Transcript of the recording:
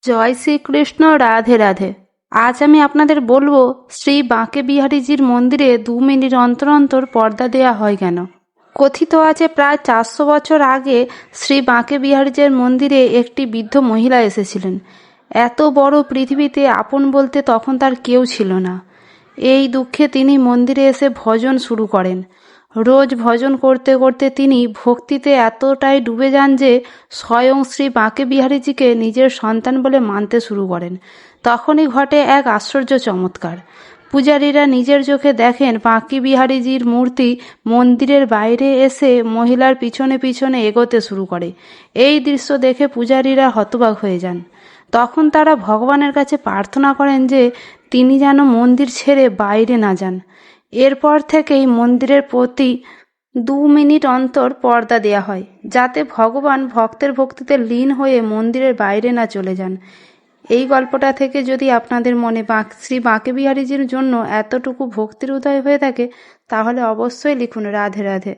জয় শ্রীকৃষ্ণ। রাধে রাধে। আজ আমি আপনাদের বলবো শ্রী বাঁকে বিহারীজির মন্দিরে 2 মিনিট অন্তর অন্তর পর্দা দেয়া হয় কেন। কথিত আছে প্রায় 400 বছর আগে শ্রী বাঁকে বিহারীজির মন্দিরে একটি বৃদ্ধ মহিলা এসেছিলেন। এত বড় পৃথিবীতে আপন বলতে তখন তার কেউ ছিল না। এই দুঃখে তিনি মন্দিরে এসে ভজন শুরু করেন। রোজ ভজন করতে করতে তিনি ভক্তিতে এতটাই ডুবে যান যে স্বয়ং শ্রী বাঁকে বিহারীজিকে নিজের সন্তান বলে মানতে শুরু করেন। তখনই ঘটে এক আশ্চর্য চমৎকার। পূজারীরা নিজের চোখে দেখেন বাঁকে বিহারীজির মূর্তি মন্দিরের বাইরে এসে মহিলার পিছনে পিছনে এগোতে শুরু করে। এই দৃশ্য দেখে পূজারীরা হতবাক হয়ে যান। তখন তারা ভগবানের কাছে প্রার্থনা করেন যে তিনি যেন মন্দির ছেড়ে বাইরে না যান। এরপর থেকেই মন্দিরের প্রতি 2 মিনিট অন্তর পর্দা দেয়া হয়, যাতে ভগবান ভক্তের ভক্তিতে লীন হয়ে মন্দিরের বাইরে না চলে যান। এই গল্পটা থেকে যদি আপনাদের মনে শ্রী বাঁকে বিহারীজির জন্য এতটুকু ভক্তির উদয় হয়ে থাকে, তাহলে অবশ্যই লিখুন রাধে রাধে।